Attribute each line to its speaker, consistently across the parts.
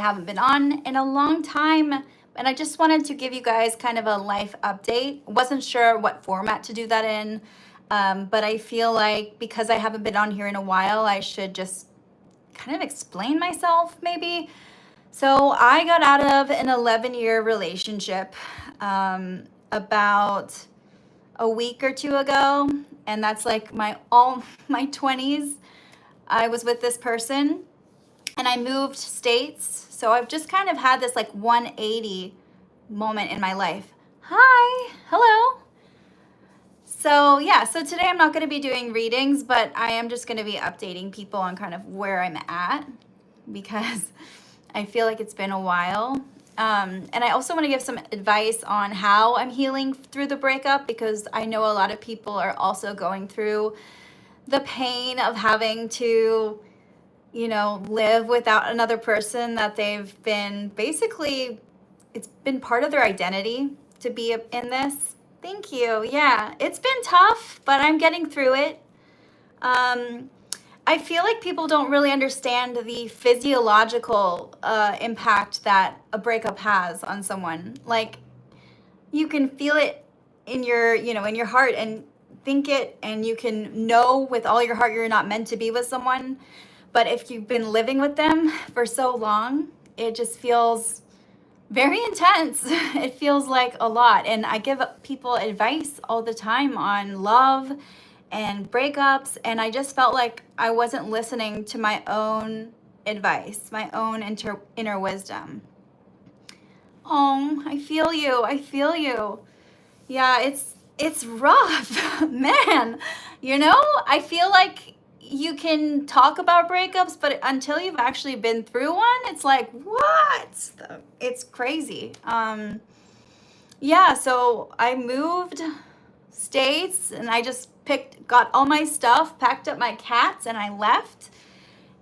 Speaker 1: haven't been on in a long time, and I just wanted to give you guys kind of a life update. Wasn't sure what format to do that in, but I feel like because I haven't been on here in a while, I should just kind of explain myself maybe. So I got out of an 11-year relationship about a week or two ago, and that's like all my 20s. I was with this person and I moved states. So I've just kind of had this like 180 moment in my life. Hi, hello. So yeah, so today I'm not going to be doing readings, but I am just going to be updating people on kind of where I'm at because I feel like it's been a while. And I also want to give some advice on how I'm healing through the breakup, because I know a lot of people are also going through the pain of having to, you know, live without another person that they've been basically, it's been part of their identity to be in this. Thank you. Yeah, it's been tough, but I'm getting through it. I feel like people don't really understand the physiological impact that a breakup has on someone. Like, you can feel it in your, you know, in your heart and think it, and you can know with all your heart you're not meant to be with someone. But if you've been living with them for so long, it just feels very intense. It feels like a lot. And I give people advice all the time on love and breakups, and I just felt like I wasn't listening to my own advice, my own inner wisdom. Oh, I feel you. I feel you. Yeah, it's rough, man. You know, I feel like you can talk about breakups, but until you've actually been through one, it's like, what? It's crazy. Yeah, so I moved states and I just got all my stuff, packed up my cats, and I left.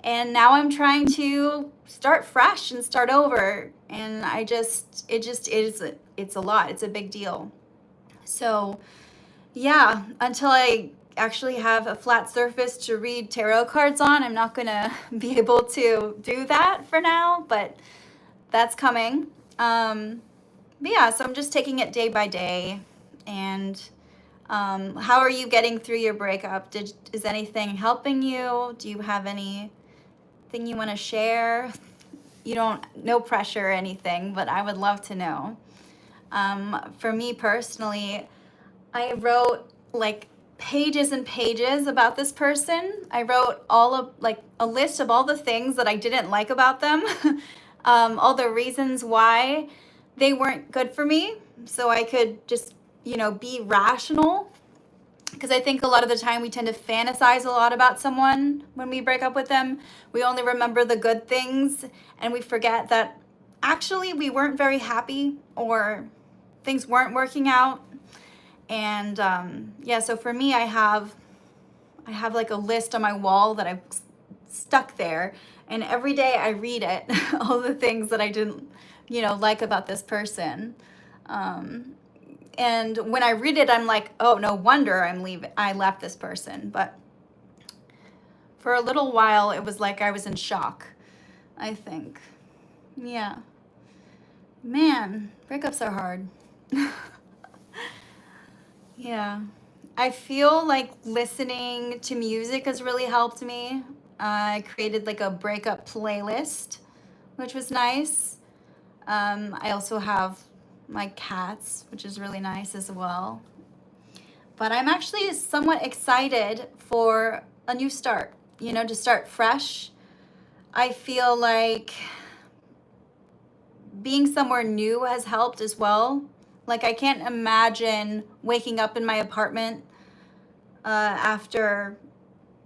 Speaker 1: And now I'm trying to start fresh and start over. And it's a lot. It's a big deal. So yeah, until I actually have a flat surface to read tarot cards on, I'm not gonna be able to do that for now, but that's coming. But yeah, so I'm just taking it day by day. And how are you getting through your breakup? Is anything helping you? Do you have anything you want to share? You don't, no pressure or anything, but I would love to know. For me personally, I wrote like pages and pages about this person. I wrote a list of all the things that I didn't like about them, all the reasons why they weren't good for me, so I could just, you know, be rational. Because I think a lot of the time we tend to fantasize a lot about someone when we break up with them. We only remember the good things, and we forget that actually we weren't very happy or things weren't working out. And yeah, so for me, I have like a list on my wall that I've stuck there, and every day I read it, all the things that I didn't, you know, like about this person. And when I read it, I'm like, oh, no wonder I left this person. But for a little while, it was like I was in shock, I think. Yeah. Man, breakups are hard. Yeah. I feel like listening to music has really helped me. I created like a breakup playlist, which was nice. I also have my cats, which is really nice as well. But I'm actually somewhat excited for a new start, you know, to start fresh. I feel like being somewhere new has helped as well. Like, I can't imagine waking up in my apartment after,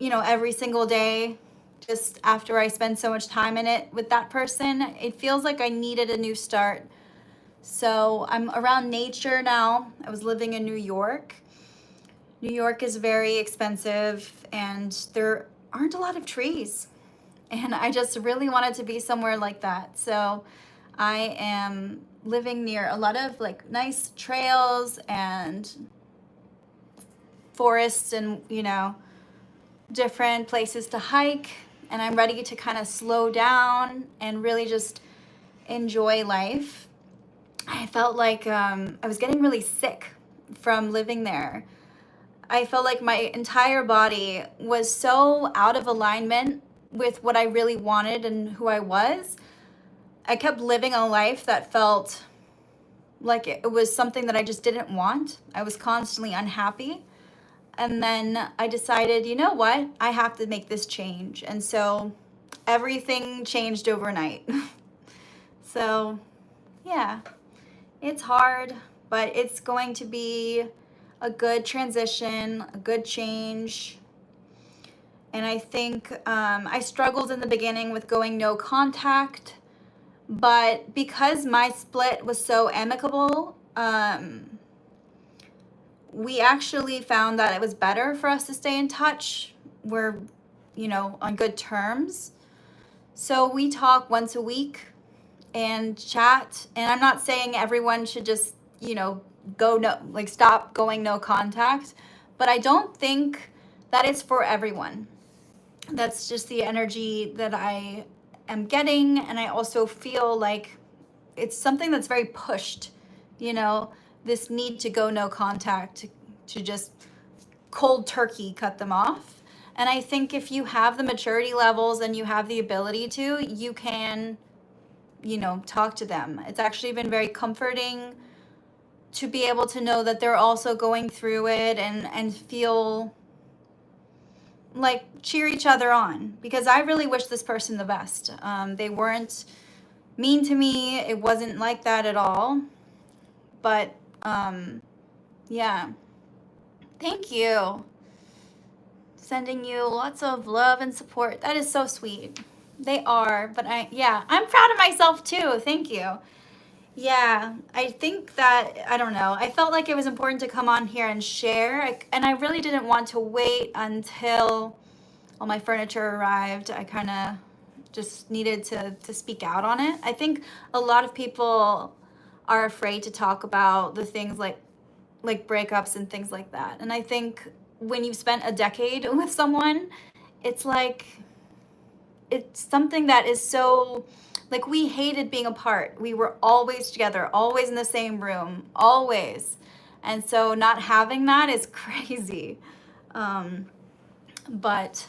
Speaker 1: you know, every single day, just after I spend so much time in it with that person. It feels like I needed a new start. So I'm around nature now. I was living in New York. New York is very expensive and there aren't a lot of trees. And I just really wanted to be somewhere like that. So I am living near a lot of like nice trails and forests and, you know, different places to hike. And I'm ready to kind of slow down and really just enjoy life. I felt like I was getting really sick from living there. I felt like my entire body was so out of alignment with what I really wanted and who I was. I kept living a life that felt like it was something that I just didn't want. I was constantly unhappy. And then I decided, you know what? I have to make this change. And so everything changed overnight. So, yeah, it's hard, but it's going to be a good transition, a good change. And I think I struggled in the beginning with going no contact, but because my split was so amicable, we actually found that it was better for us to stay in touch. We're, on good terms. So we talk once a week and chat. And I'm not saying everyone should just, stop going no contact, but I don't think that it's for everyone. That's just the energy that I am getting. And I also feel like it's something that's very pushed, this need to go no contact, to just cold turkey cut them off. And I think if you have the maturity levels and you have the ability to, you can, talk to them. It's actually been very comforting to be able to know that they're also going through it and feel like cheer each other on, because I really wish this person the best. They weren't mean to me. It wasn't like that at all. But yeah, thank you. Sending you lots of love and support. That is so sweet. They are, but I'm proud of myself too. Thank you. Yeah, I think that, I don't know, I felt like it was important to come on here and share. And I really didn't want to wait until all my furniture arrived. I kind of just needed to speak out on it. I think a lot of people are afraid to talk about the things like breakups and things like that. And I think when you've spent a decade with someone, it's like, it's something that is so, like, we hated being apart. We were always together, always in the same room, always. And so not having that is crazy. But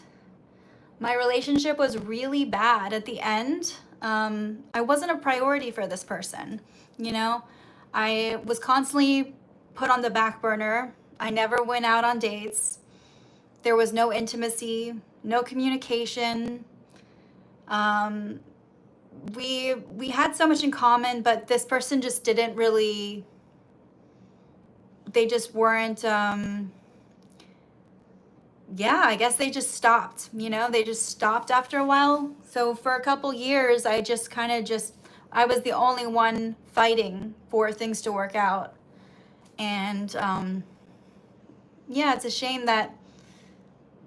Speaker 1: my relationship was really bad at the end. I wasn't a priority for this person. I was constantly put on the back burner. I never went out on dates. There was no intimacy, no communication. We had so much in common, but this person just didn't really, they just weren't, I guess they just stopped, they just stopped after a while. So for a couple years, I just I was the only one fighting for things to work out. And it's a shame that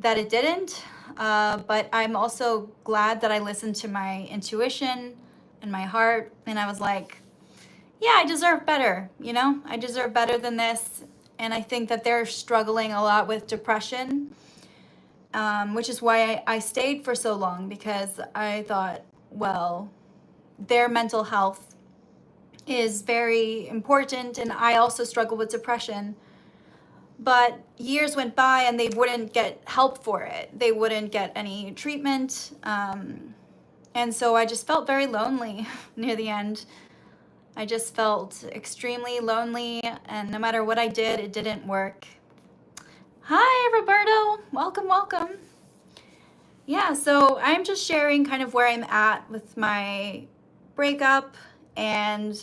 Speaker 1: it didn't. But I'm also glad that I listened to my intuition and my heart. And I was like, yeah, I deserve better. I deserve better than this. And I think that they're struggling a lot with depression, which is why I stayed for so long, because I thought, well, their mental health is very important. And I also struggle with depression. But years went by and they wouldn't get help for it. They wouldn't get any treatment. And so I just felt very lonely near the end. I just felt extremely lonely, and no matter what I did, it didn't work. Hi, Roberto. Welcome, welcome. Yeah, so I'm just sharing kind of where I'm at with my breakup, and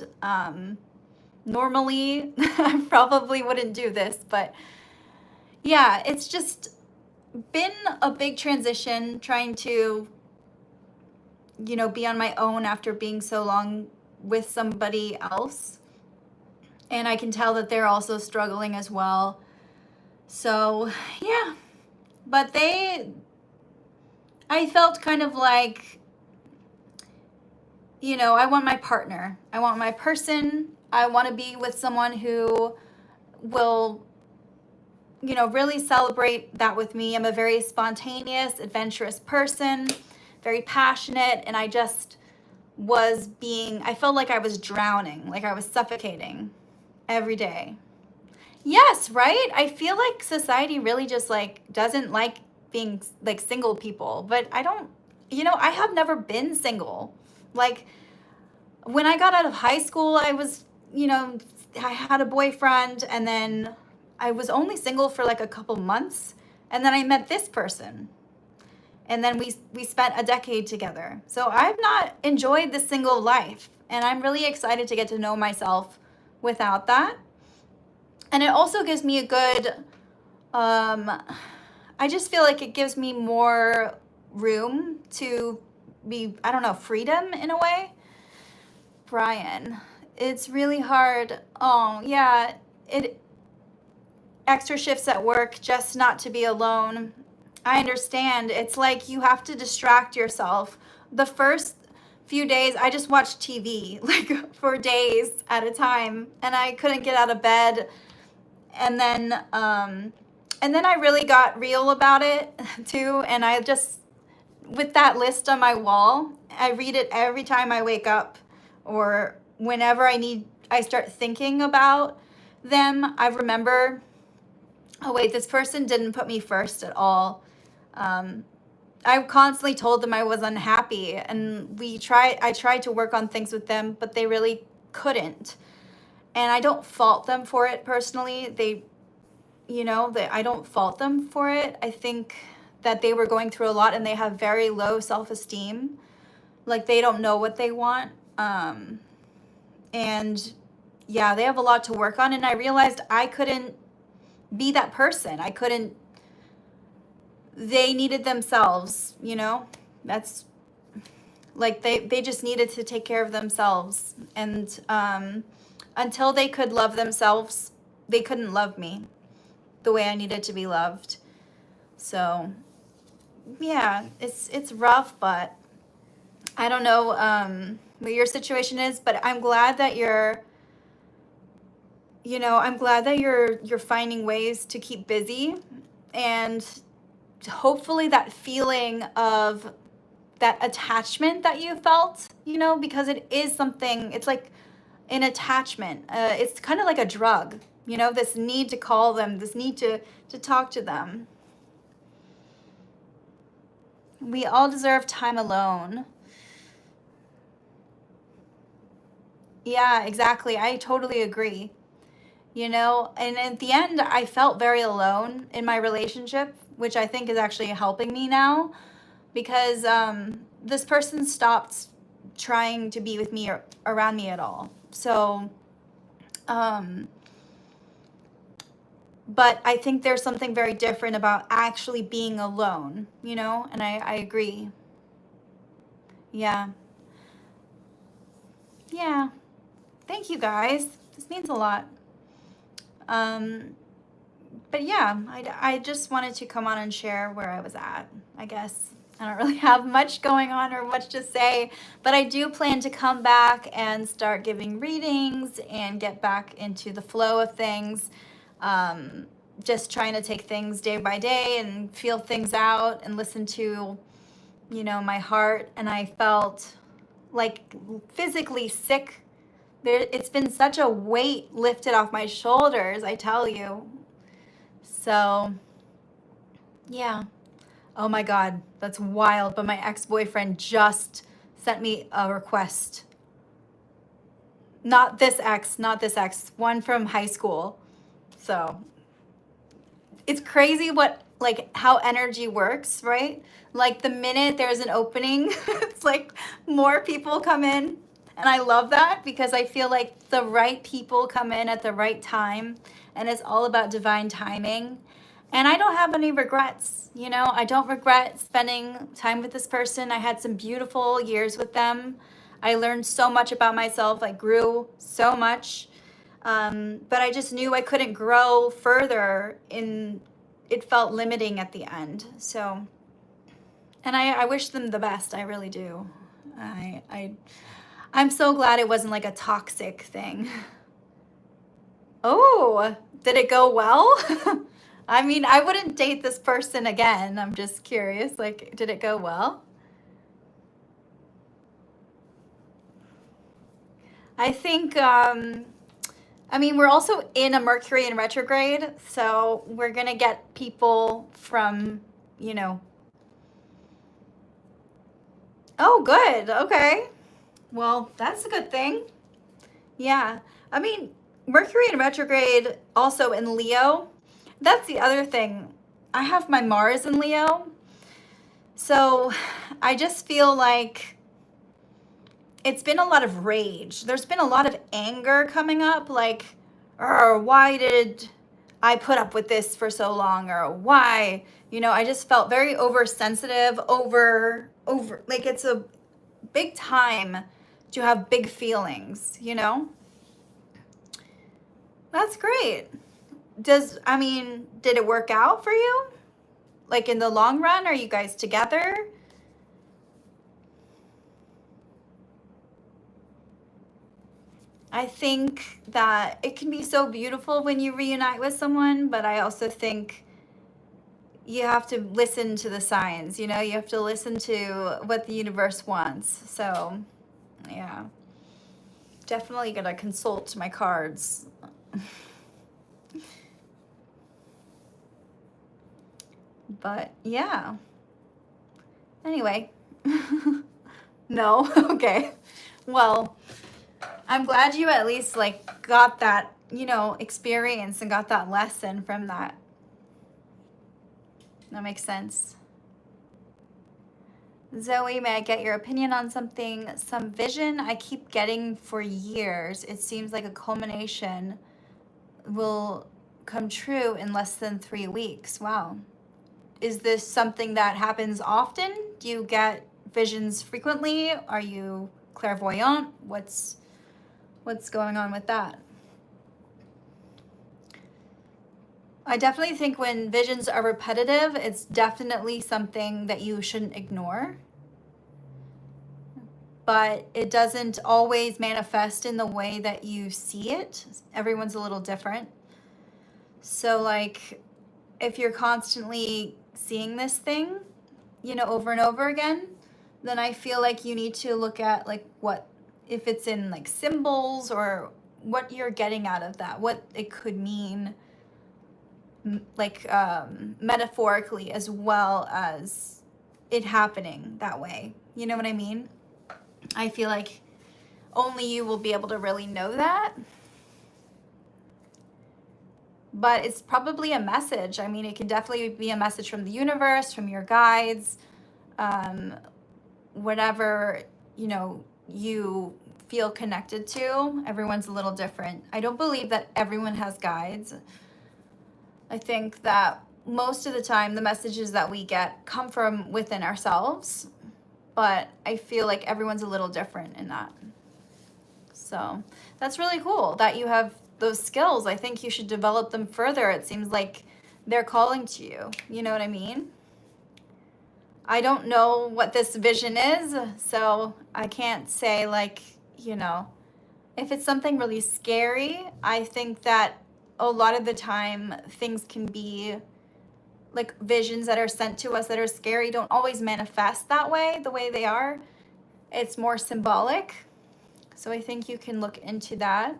Speaker 1: normally I probably wouldn't do this, but yeah, it's just been a big transition trying to, be on my own after being so long with somebody else. And I can tell that they're also struggling as well. So, yeah. But I felt kind of like, I want my partner. I want my person. I want to be with someone who will, really celebrate that with me. I'm a very spontaneous, adventurous person, very passionate, and I just I felt like I was drowning, like I was suffocating every day. Yes, right? I feel like society really just like doesn't like being like single people, but I don't, I have never been single. Like when I got out of high school, I had a boyfriend, and then I was only single for like a couple months, and then I met this person. And then we spent a decade together. So I've not enjoyed the single life, and I'm really excited to get to know myself without that. And it also gives me a good, I just feel like it gives me more room to be, I don't know, freedom in a way. Brian, it's really hard. Oh, yeah, extra shifts at work just not to be alone. I understand. It's like you have to distract yourself. The first few days, I just watched TV like for days at a time, and I couldn't get out of bed. And then I really got real about it too. And I just, with that list on my wall, I read it every time I wake up, or whenever I start thinking about them, I remember, oh wait, this person didn't put me first at all. I constantly told them I was unhappy, and I tried to work on things with them, but they really couldn't. And I don't fault them for it personally. I don't fault them for it. I think that they were going through a lot, and they have very low self-esteem. Like they don't know what they want. And yeah, they have a lot to work on. And I realized I couldn't be that person. They needed themselves, that's like, they just needed to take care of themselves. And until they could love themselves, they couldn't love me the way I needed to be loved. So yeah, it's rough, but I don't know what your situation is, but I'm glad that you're finding ways to keep busy, and hopefully that feeling of that attachment that you felt, because it is something, it's like an attachment. It's kind of like a drug, this need to call them, this need to talk to them. We all deserve time alone. Yeah, exactly. I totally agree. And at the end, I felt very alone in my relationship, which I think is actually helping me now, because this person stopped trying to be with me or around me at all. So, but I think there's something very different about actually being alone, and I agree. Yeah. Yeah. Thank you guys. This means a lot. But yeah, I just wanted to come on and share where I was at, I guess. I don't really have much going on or much to say, but I do plan to come back and start giving readings and get back into the flow of things. Just trying to take things day by day and feel things out and listen to, my heart. And I felt like physically sick. It's been such a weight lifted off my shoulders, I tell you. So, yeah. Oh my God, that's wild. But my ex-boyfriend just sent me a request. Not this ex, one from high school. So, it's crazy how energy works, right? Like the minute there's an opening, it's like more people come in. And I love that, because I feel like the right people come in at the right time, and it's all about divine timing. And I don't have any regrets, I don't regret spending time with this person. I had some beautiful years with them. I learned so much about myself. I grew so much. But I just knew I couldn't grow further. It felt limiting at the end. So, and I wish them the best. I really do. I'm so glad it wasn't like a toxic thing. Oh, did it go well? I mean, I wouldn't date this person again. I'm just curious, did it go well? I think, I mean, we're also in a Mercury in retrograde, so we're going to get people from, you know, oh, good. Okay. Well, that's a good thing. Yeah. I mean, Mercury in retrograde also in Leo. That's the other thing. I have my Mars in Leo. So I just feel like it's been a lot of rage. There's been a lot of anger coming up, like, why did I put up with this for so long? Or why? You know, I just felt very oversensitive, like it's a big time to have big feelings, you know? That's great. I mean, did it work out for you? Like in the long run, are you guys together? I think that it can be so beautiful when you reunite with someone, but I also think you have to listen to the signs, you know, you have to listen to what the universe wants. So, yeah, definitely gonna consult my cards. But yeah, anyway, no, okay. Well, I'm glad you at least like got that, you know, experience and got that lesson from that. That makes sense. Zoe, may I get your opinion on something? Some vision I keep getting for years. It seems like a culmination will come true in less than 3 weeks. Wow. Is this something that happens often? Do you get visions frequently? Are you clairvoyant? What's going on with that? I definitely think when visions are repetitive, it's definitely something that you shouldn't ignore. But it doesn't always manifest in the way that you see it. Everyone's a little different. So like if you're constantly seeing this thing, you know, over and over again, then I feel like you need to look at like what, if it's in like symbols or what you're getting out of that, what it could mean, like metaphorically as well as it happening that way. You know what I mean? I feel like only you will be able to really know that. But it's probably a message. I mean, it can definitely be a message from the universe, from your guides, whatever, you know, you feel connected to. Everyone's a little different. I don't believe that everyone has guides. I think that most of the time the messages that we get come from within ourselves, but I feel like everyone's a little different in that. So that's really cool that you have those skills. I think you should develop them further. It seems like they're calling to you. You know what I mean? I don't know what this vision is, so I can't say like, you know, if it's something really scary, I think that a lot of the time things can be like visions that are sent to us that are scary don't always manifest that way, the way they are. It's more symbolic. So I think you can look into that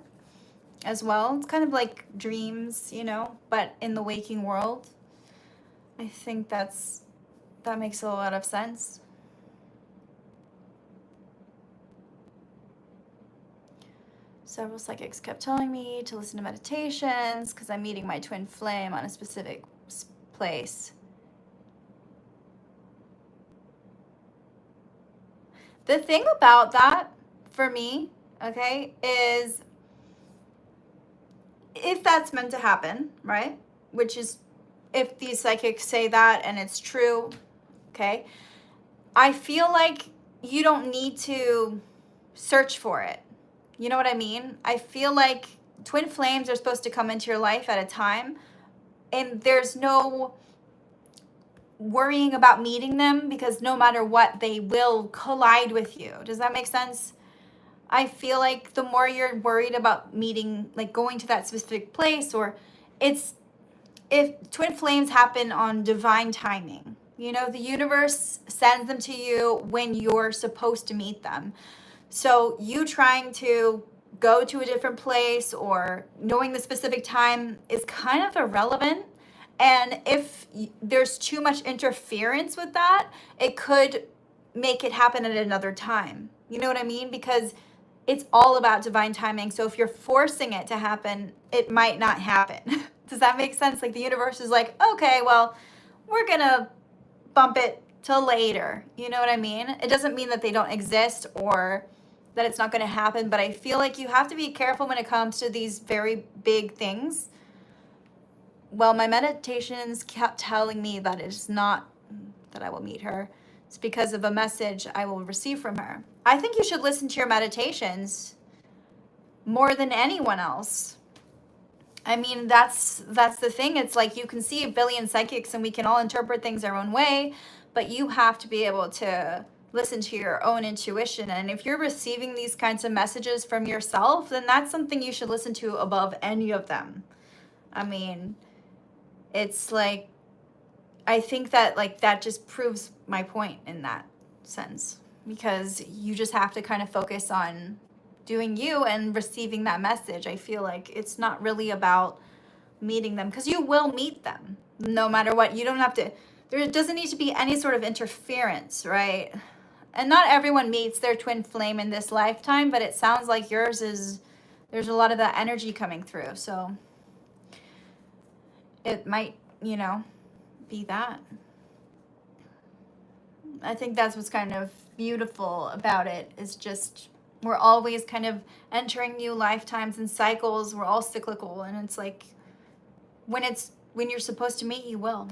Speaker 1: as well. It's kind of like dreams, you know, but in the waking world. I think that makes a lot of sense. Several psychics kept telling me to listen to meditations because I'm meeting my twin flame on a specific place. The thing about that for me, okay, is if that's meant to happen, right? Which is if these psychics say that and it's true, okay? I feel like you don't need to search for it. You know what I mean? I feel like twin flames are supposed to come into your life at a time, and there's no worrying about meeting them because no matter what, they will collide with you. Does that make sense? I feel like the more you're worried about meeting, like going to that specific place, or if twin flames happen on divine timing, you know, the universe sends them to you when you're supposed to meet them. So you trying to go to a different place or knowing the specific time is kind of irrelevant. And if there's too much interference with that, it could make it happen at another time. You know what I mean? Because it's all about divine timing. So if you're forcing it to happen, it might not happen. Does that make sense? Like the universe is like, okay, well, we're going to bump it till later. You know what I mean? It doesn't mean that they don't exist or that it's not going to happen, but I feel like you have to be careful when it comes to these very big things. Well, my meditations kept telling me that it's not that I will meet her. It's because of a message I will receive from her. I think you should listen to your meditations more than anyone else. I mean, that's the thing. It's like you can see a billion psychics and we can all interpret things our own way, but you have to be able to listen to your own intuition. And if you're receiving these kinds of messages from yourself, then that's something you should listen to above any of them. I mean, it's like, I think that like that just proves my point in that sense, because you just have to kind of focus on doing you and receiving that message. I feel like it's not really about meeting them, because you will meet them no matter what. You don't have to, there doesn't need to be any sort of interference, right? And not everyone meets their twin flame in this lifetime, but it sounds like yours is, there's a lot of that energy coming through. So it might, you know, be that. I think that's what's kind of beautiful about it, is just we're always kind of entering new lifetimes and cycles. We're all cyclical, and it's like when you're supposed to meet, you will.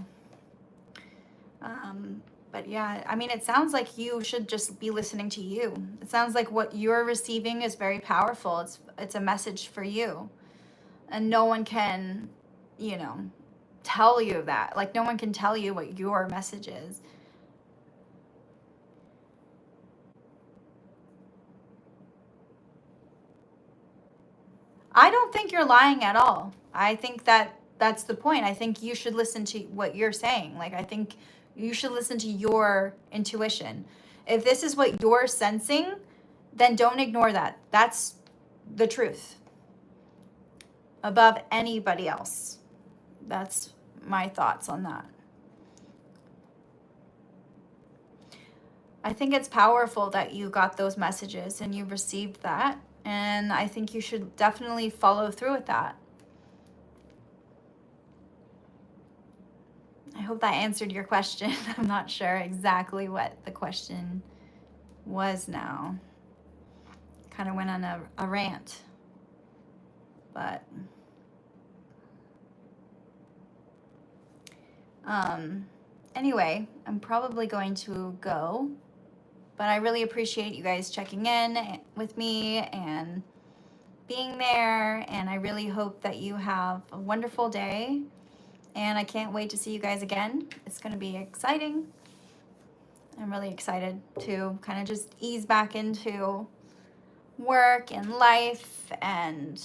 Speaker 1: But yeah, I mean, it sounds like you should just be listening to you. It sounds like what you're receiving is very powerful. It's a message for you, and no one can, you know, tell you that. Like no one can tell you what your message is. I don't think you're lying at all. I think that that's the point. I think you should listen to what you're saying. Like I think you should listen to your intuition. If this is what you're sensing, then don't ignore that. That's the truth above anybody else. That's my thoughts on that. I think it's powerful that you got those messages and you received that. And I think you should definitely follow through with that. I hope that answered your question. I'm not sure exactly what the question was now. Kind of went on a rant. But anyway, I'm probably going to go. But I really appreciate you guys checking in with me and being there. And I really hope that you have a wonderful day. And I can't wait to see you guys again. It's going to be exciting. I'm really excited to kind of just ease back into work and life and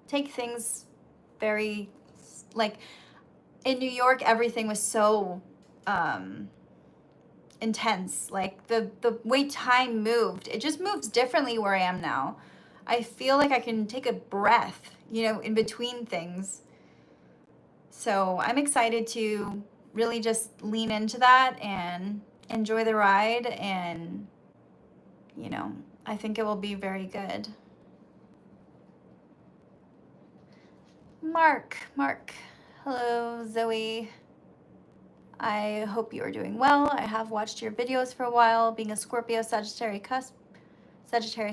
Speaker 1: take things very, like, in New York, everything was so intense. Like the way time moved, it just moves differently where I am now. I feel like I can take a breath, you know, in between things. So I'm excited to really just lean into that and enjoy the ride. And, you know, I think it will be very good. Mark, hello, Zoe. I hope you are doing well. I have watched your videos for a while. Being a Scorpio Sagittarius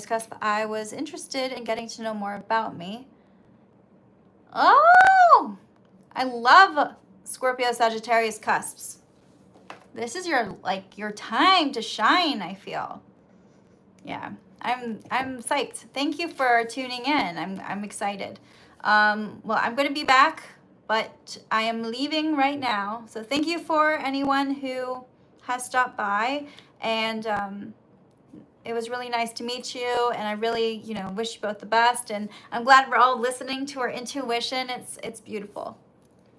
Speaker 1: Cusp, I was interested in getting to know more about me. Oh, I love Scorpio Sagittarius Cusps. This is your time to shine, I feel. Yeah, I'm psyched. Thank you for tuning in. I'm excited. Well, I'm going to be back, but I am leaving right now. So thank you for anyone who has stopped by, and it was really nice to meet you, and I really, wish you both the best, and I'm glad we're all listening to our intuition. It's beautiful.